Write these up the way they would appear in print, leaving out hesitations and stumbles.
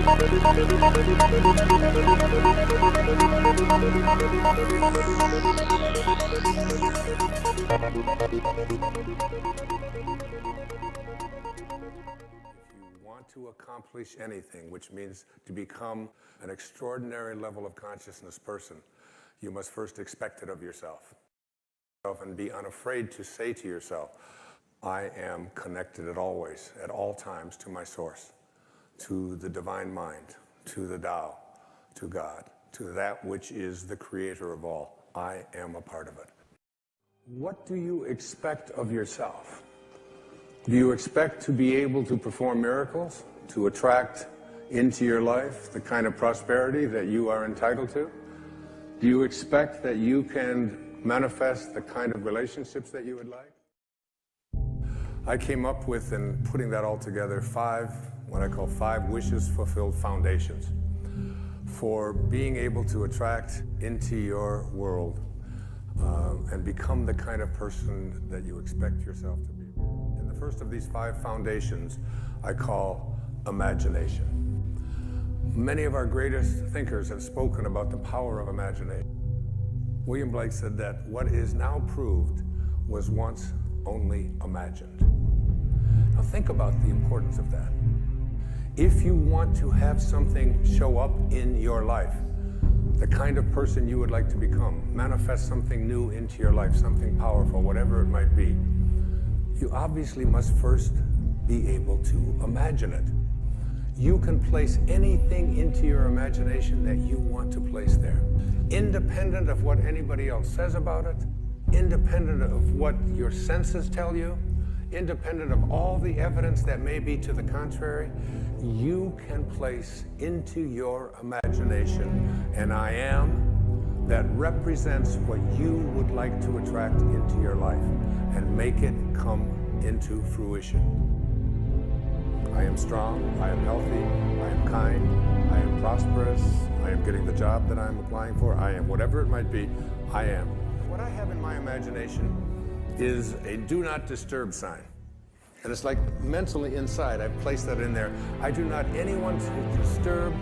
To accomplish anything, which means to become an extraordinary level of consciousness person, you must first expect it of yourself. And be unafraid to say to yourself, I am connected at all times to my source, to the divine mind, to the Tao, to God, to that which is the creator of all. I am a part of it. What do you expect of yourself? Do you expect to be able to perform miracles, to attract into your life the kind of prosperity that you are entitled to? Do you expect that you can manifest the kind of relationships that you would like? I came up with, in putting that all together, what I call 5 wishes fulfilled foundations for being able to attract into your world and become the kind of person that you expect yourself to be. And the first of these 5 foundations I call imagination. Many of our greatest thinkers have spoken about the power of imagination. William Blake said that what is now proved was once only imagined. Now think about the importance of that. If you want to have something show up in your life, the kind of person you would like to become, manifest something new into your life, something powerful, whatever it might be, you obviously must first be able to imagine it. You can place anything into your imagination that you want to place there, independent of what anybody else says about it, independent of what your senses tell you, independent of all the evidence that may be to the contrary. You can place into your imagination an I am that represents what you would like to attract into your life and make it come into fruition. I am strong, I am healthy, I am kind, I am prosperous, I am getting the job that I'm applying for, I am whatever it might be, I am. What I have in my imagination is a do not disturb sign. And it's like mentally inside, I've placed that in there. I do not anyone to disturb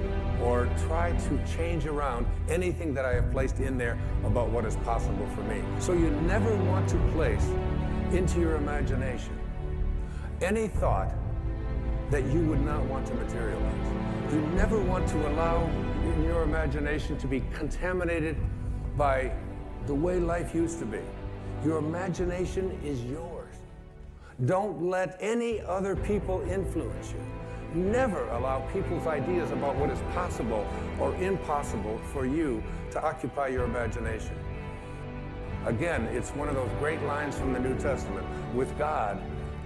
or try to change around anything that I have placed in there about what is possible for me. So you never want to place into your imagination any thought that you would not want to materialize. You never want to allow in your imagination to be contaminated by the way life used to be. Your imagination is yours. Don't let any other people influence you. Never allow people's ideas about what is possible or impossible for you to occupy your imagination. Again, it's one of those great lines from the New Testament. With God,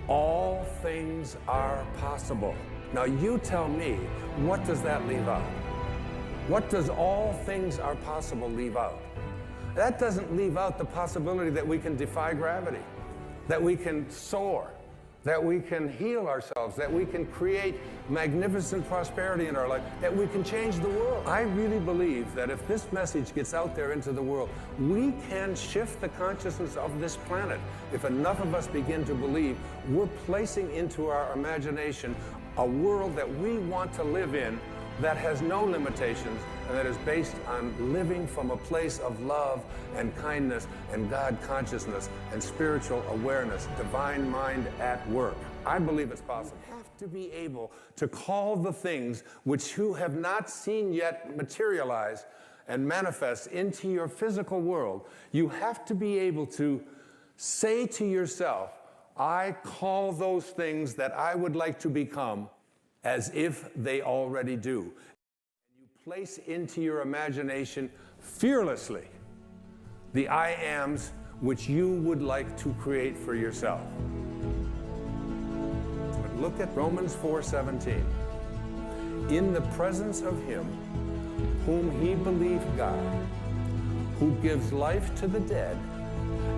all things are possible. Now you tell me, what does that leave out? What does all things are possible leave out? That doesn't leave out the possibility that we can defy gravity, that we can soar, that we can heal ourselves, that we can create magnificent prosperity in our life, that we can change the world. I really believe that if this message gets out there into the world, we can shift the consciousness of this planet. If enough of us begin to believe we're placing into our imagination a world that we want to live in that has no limitations and that is based on living from a place of love and kindness and God consciousness and spiritual awareness, divine mind at work. I believe it's possible. You have to be able to call the things which you have not seen yet materialize and manifest into your physical world. You have to be able to say to yourself, I call those things that I would like to become as if they already do. And you place into your imagination fearlessly the I ams which you would like to create for yourself. But look at Romans 4:17. In the presence of him whom he believed God, who gives life to the dead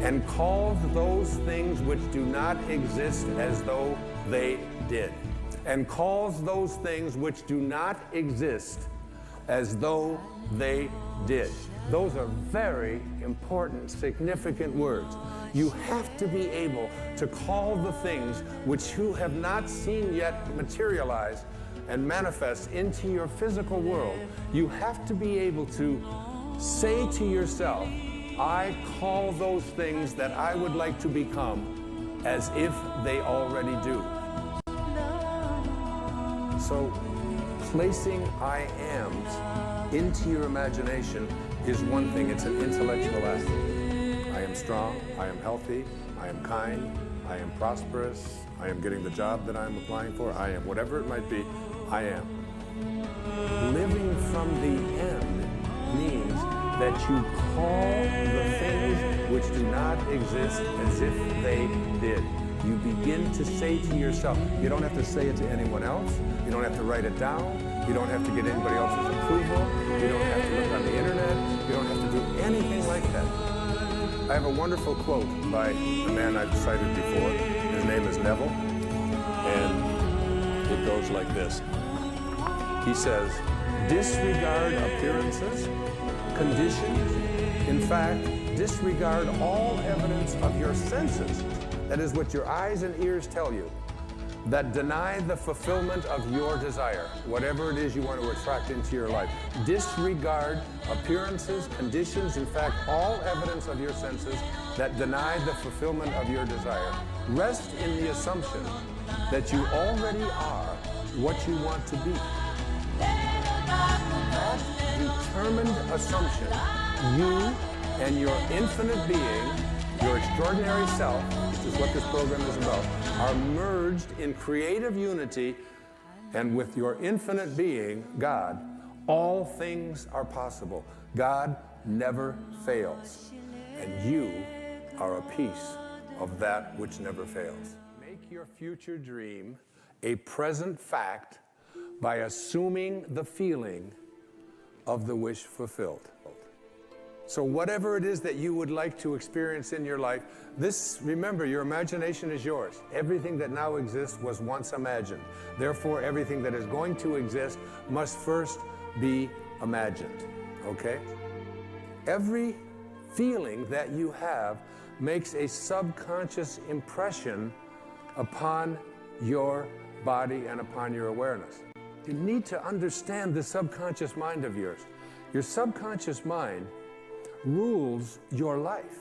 and calls those things which do not exist as though they did. And calls those things which do not exist as though they did. Those are very important, significant words. You have to be able to call the things which you have not seen yet materialize and manifest into your physical world, you have to be able to say to yourself, I call those things that I would like to become as if they already do. So placing I ams into your imagination is one thing. It's an intellectual act. I am strong, I am healthy, I am kind, I am prosperous, I am getting the job that I'm applying for, I am whatever it might be, I am. Living from the end means that you call the things which do not exist as if they did. You begin to say to yourself, you don't have to say it to anyone else, you don't have to write it down, you don't have to get anybody else's approval, you don't have to look on the internet, you don't have to do anything like that. I have a wonderful quote by a man I've cited before. His name is Neville, and it goes like this. He says, disregard appearances, conditions, in fact, disregard all evidence of your senses, that is what your eyes and ears tell you, that deny the fulfillment of your desire, whatever it is you want to attract into your life. Disregard appearances, conditions, in fact, all evidence of your senses that deny the fulfillment of your desire. Rest in the assumption that you already are what you want to be. That determined assumption, you and your infinite being, your extraordinary self, which is what this program is about, are merged in creative unity, and with your infinite being, God, all things are possible. God never fails, and you are a piece of that which never fails. Make your future dream a present fact by assuming the feeling of the wish fulfilled. So whatever it is that you would like to experience in your life, remember, your imagination is yours. Everything that now exists was once imagined. Therefore, everything that is going to exist must first be imagined, okay? Every feeling that you have makes a subconscious impression upon your body and upon your awareness. You need to understand the subconscious mind of yours. Your subconscious mind rules your life.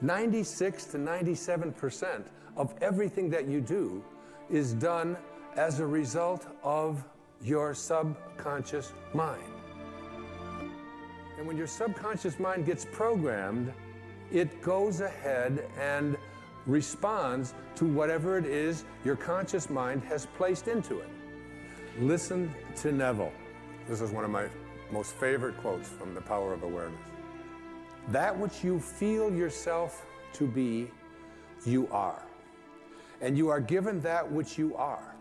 96 to 97% of everything that you do is done as a result of your subconscious mind. And when your subconscious mind gets programmed, it goes ahead and responds to whatever it is your conscious mind has placed into it. Listen to Neville. This is one of my most favorite quotes from The Power of Awareness. That which you feel yourself to be, you are. And you are given that which you are.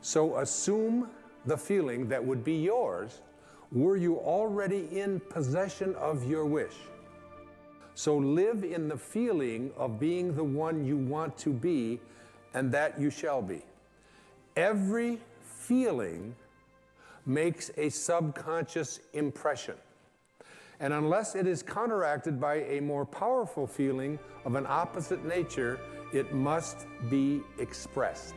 So assume the feeling that would be yours were you already in possession of your wish. So live in the feeling of being the one you want to be, and that you shall be. Every feeling makes a subconscious impression. And unless it is counteracted by a more powerful feeling of an opposite nature, it must be expressed.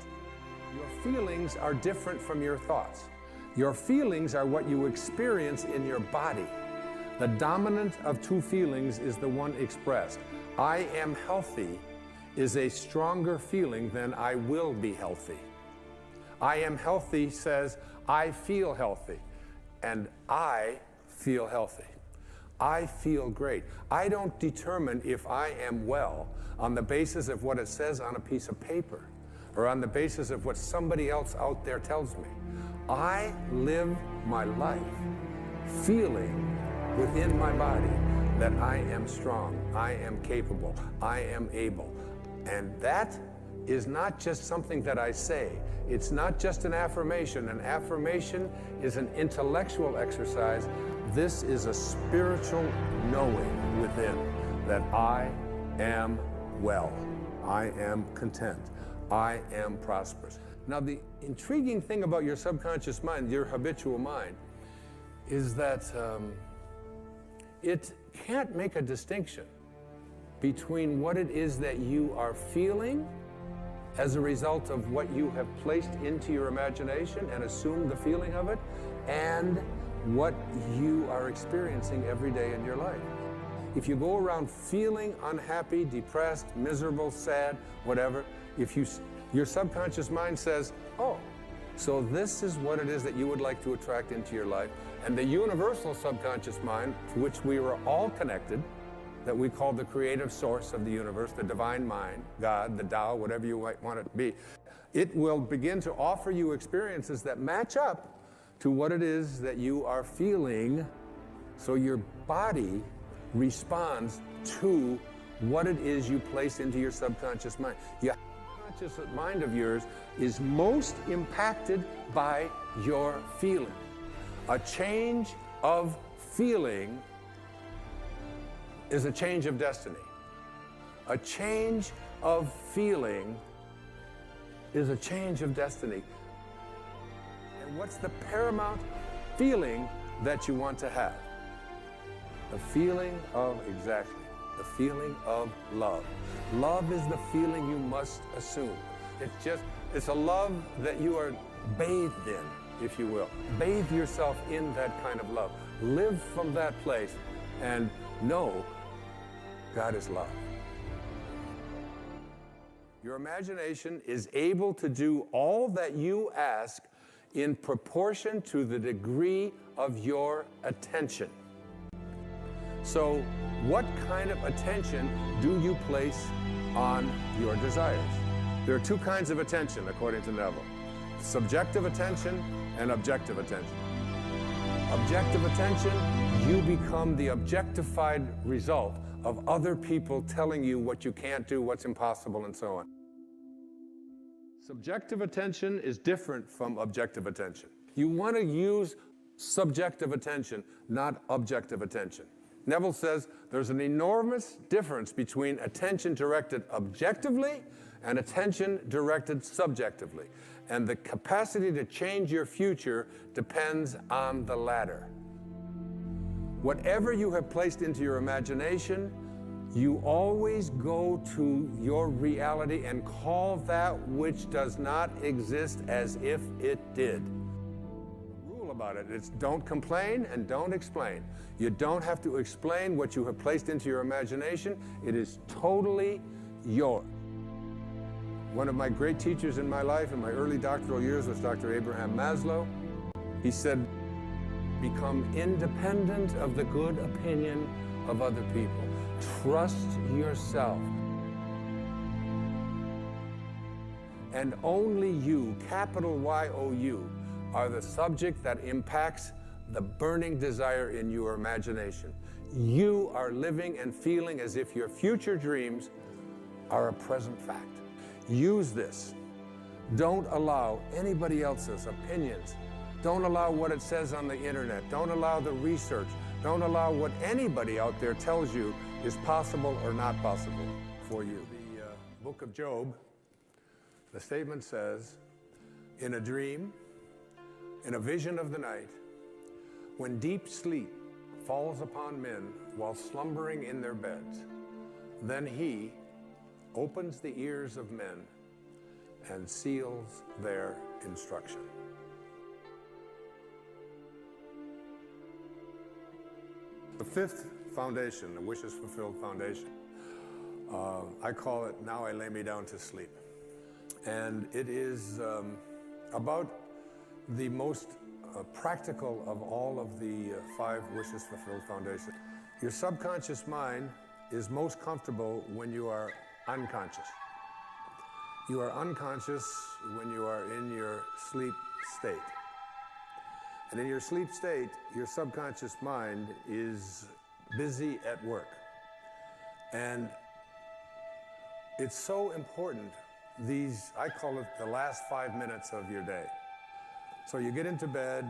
Your feelings are different from your thoughts. Your feelings are what you experience in your body. The dominant of two feelings is the one expressed. I am healthy is a stronger feeling than I will be healthy. I am healthy says I feel healthy, and I feel healthy. I feel great. I don't determine if I am well on the basis of what it says on a piece of paper or on the basis of what somebody else out there tells me. I live my life feeling within my body that I am strong, I am capable, I am able. And that is not just something that I say. It's not just an affirmation. An affirmation is an intellectual exercise. This is a spiritual knowing within that I am well, I am content, I am prosperous. Now, the intriguing thing about your subconscious mind, your habitual mind, is that it can't make a distinction between what it is that you are feeling as a result of what you have placed into your imagination and assumed the feeling of it, and what you are experiencing every day in your life. If you go around feeling unhappy, depressed, miserable, sad, whatever, your subconscious mind says, oh, so this is what it is that you would like to attract into your life. And the universal subconscious mind, to which we were all connected, that we call the creative source of the universe, the divine mind, God, the Tao, whatever you might want it to be, it will begin to offer you experiences that match up to what it is that you are feeling, so your body responds to what it is you place into your subconscious mind. Your subconscious mind of yours is most impacted by your feeling. A change of feeling is a change of destiny. A change of feeling is a change of destiny. And what's the paramount feeling that you want to have? The feeling of, exactly, the feeling of love. Love is the feeling you must assume. It's a love that you are bathed in, if you will. Bathe yourself in that kind of love. Live from that place and know God is love. Your imagination is able to do all that you ask in proportion to the degree of your attention. So, what kind of attention do you place on your desires? There are two kinds of attention, according to Neville: subjective attention and objective attention. Objective attention, you become the objectified result of other people telling you what you can't do, what's impossible, and so on. Subjective attention is different from objective attention. You want to use subjective attention, not objective attention. Neville says there's an enormous difference between attention directed objectively and attention directed subjectively. And the capacity to change your future depends on the latter. Whatever you have placed into your imagination, you always go to your reality and call that which does not exist as if it did. The rule about it is don't complain and don't explain. You don't have to explain what you have placed into your imagination. It is totally yours. One of my great teachers in my life in my early doctoral years was Dr. Abraham Maslow. He said, become independent of the good opinion of other people. Trust yourself. And only you, capital Y-O-U, are the subject that impacts the burning desire in your imagination. You are living and feeling as if your future dreams are a present fact. Use this. Don't allow anybody else's opinions. Don't allow what it says on the internet. Don't allow the research. Don't allow what anybody out there tells you is possible or not possible for you. The book of Job, the statement says, in a dream, in a vision of the night, when deep sleep falls upon men while slumbering in their beds, then he opens the ears of men and seals their instruction. The fifth foundation, the wishes fulfilled foundation, I call it Now I Lay Me Down to Sleep. And it is about the most practical of all of the 5 wishes fulfilled foundation. Your subconscious mind is most comfortable when you are unconscious. You are unconscious when you are in your sleep state. And in your sleep state, your subconscious mind is busy at work. And it's so important, I call it the last 5 minutes of your day. So you get into bed,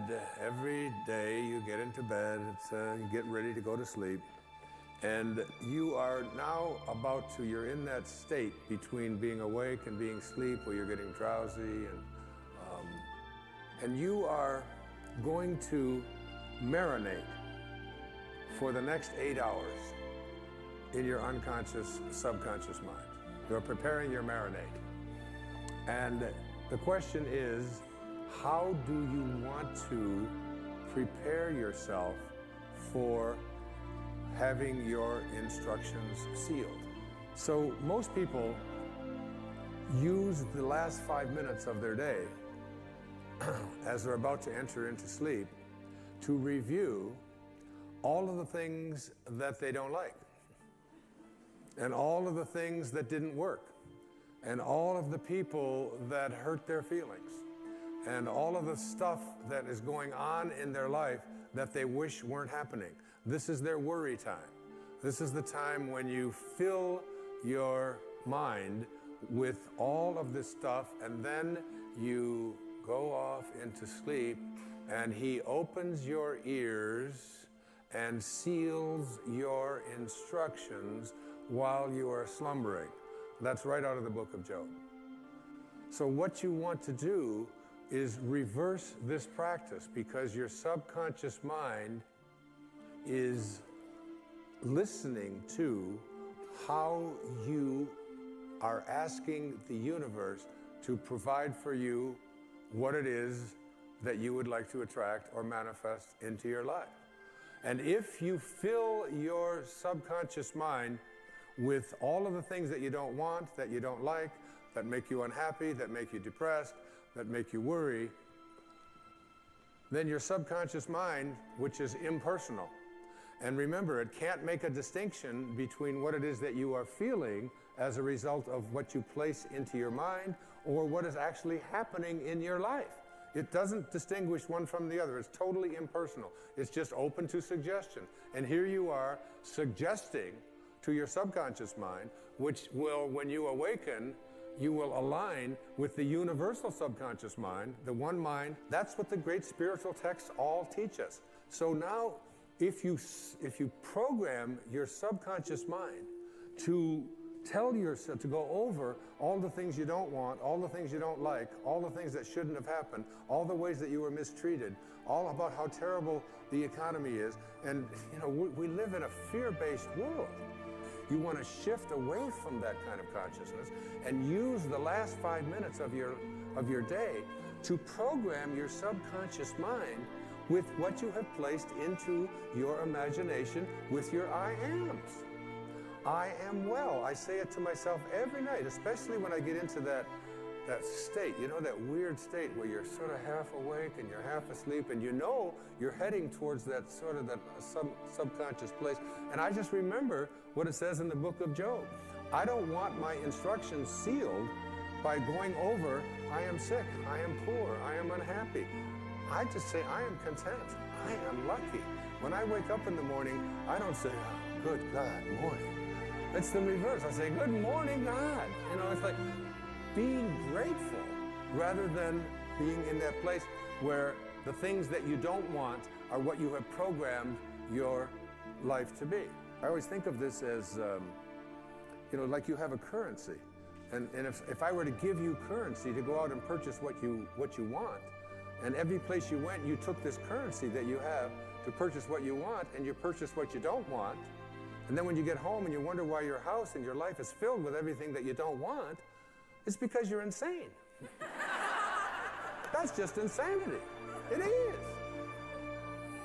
every day you get into bed, you get ready to go to sleep. And you are now you're in that state between being awake and being asleep, where you're getting drowsy, and you are going to marinate for the next 8 hours in your unconscious, subconscious mind. You're preparing your marinade. And the question is, how do you want to prepare yourself for having your instructions sealed? So most people use the last 5 minutes of their day as they're about to enter into sleep to review all of the things that they don't like, and all of the things that didn't work, and all of the people that hurt their feelings, and all of the stuff that is going on in their life that they wish weren't happening. This is their worry time. This is the time when you fill your mind with all of this stuff, and then you go off into sleep, and he opens your ears and seals your instructions while you are slumbering. That's right out of the book of Job. So what you want to do is reverse this practice, because your subconscious mind is listening to how you are asking the universe to provide for you what it is that you would like to attract or manifest into your life. And if you fill your subconscious mind with all of the things that you don't want, that you don't like, that make you unhappy, that make you depressed, that make you worry, then your subconscious mind, which is impersonal, and remember, it can't make a distinction between what it is that you are feeling as a result of what you place into your mind or what is actually happening in your life. It doesn't distinguish one from the other. It's totally impersonal. It's just open to suggestion. And here you are suggesting to your subconscious mind, which will, when you awaken, you will align with the universal subconscious mind, the one mind. That's what the great spiritual texts all teach us. So now, if you program your subconscious mind to tell yourself, to go over all the things you don't want, all the things you don't like, all the things that shouldn't have happened, all the ways that you were mistreated, all about how terrible the economy is, and we live in a fear-based world. You want to shift away from that kind of consciousness and use the last 5 minutes of your day to program your subconscious mind with what you have placed into your imagination with your I ams. I am well. I say it to myself every night, especially when I get into that state, that weird state where you're sort of half awake and you're half asleep, and you're heading towards that sort of that subconscious place. And I just remember what it says in the book of Job. I don't want my instructions sealed by going over, I am sick, I am poor, I am unhappy. I just say, I am content, I am lucky. When I wake up in the morning, I don't say, oh, good God, morning. It's the reverse. I say, good morning, God. It's like being grateful rather than being in that place where the things that you don't want are what you have programmed your life to be. I always think of this as, like you have a currency. And if I were to give you currency to go out and purchase what you want, and every place you went, you took this currency that you have to purchase what you want, and you purchase what you don't want. And then when you get home and you wonder why your house and your life is filled with everything that you don't want, it's because you're insane. That's just insanity. It is.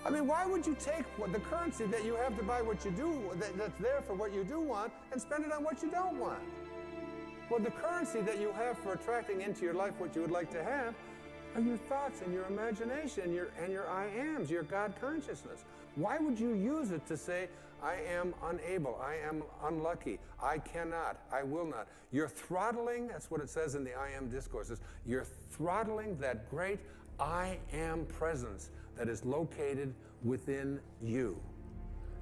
I mean, why would you take the currency that you have to buy what you do, that's there for what you do want, and spend it on what you don't want? Well, the currency that you have for attracting into your life what you would like to have are your thoughts and your imagination and your I ams, your God consciousness. Why would you use it to say, I am unable, I am unlucky, I cannot, I will not? You're throttling, that's what it says in the I am discourses, you're throttling that great I am presence that is located within you.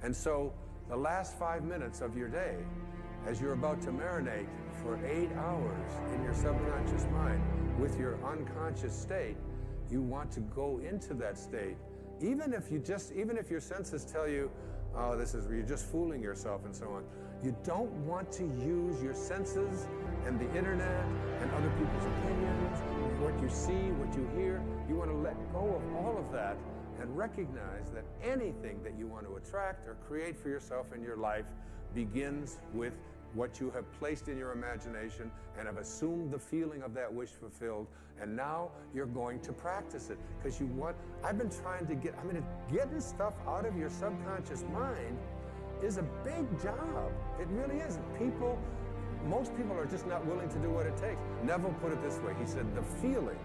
And so the last 5 minutes of your day, as you're about to marinate for 8 hours in your subconscious mind with your unconscious state, you want to go into that state. Even if your senses tell you, oh, you're just fooling yourself and so on. You don't want to use your senses and the internet and other people's opinions, what you see, what you hear. You want to let go of all of that and recognize that anything that you want to attract or create for yourself in your life begins with what you have placed in your imagination and have assumed the feeling of that wish fulfilled, and now you're going to practice it because you want. I've been trying to getting stuff out of your subconscious mind is a big job. It really is. Most people are just not willing to do what it takes. Neville put it this way. He said, the feeling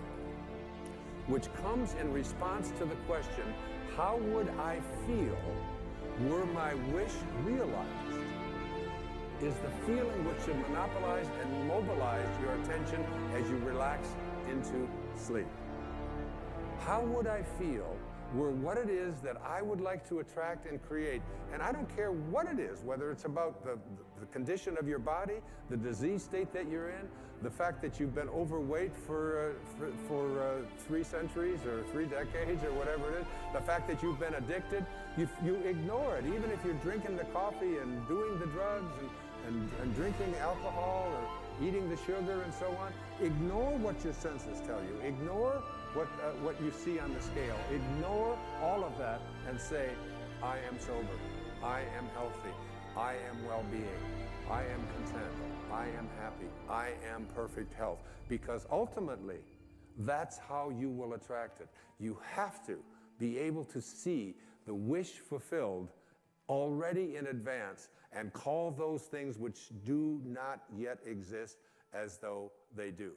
which comes in response to the question, how would I feel were my wish realized, is the feeling which should monopolize and mobilize your attention as you relax into sleep. How would I feel were what it is that I would like to attract and create? And I don't care what it is, whether it's about the condition of your body, the disease state that you're in, the fact that you've been overweight for 3 centuries or 3 decades or whatever it is, the fact that you've been addicted, you ignore it. Even if you're drinking the coffee and doing the drugs and drinking alcohol or eating the sugar and so on, ignore what your senses tell you. Ignore what you see on the scale. Ignore all of that and say, I am sober, I am healthy, I am well-being, I am content, I am happy, I am perfect health. Because ultimately, that's how you will attract it. You have to be able to see the wish fulfilled already in advance and call those things which do not yet exist as though they do.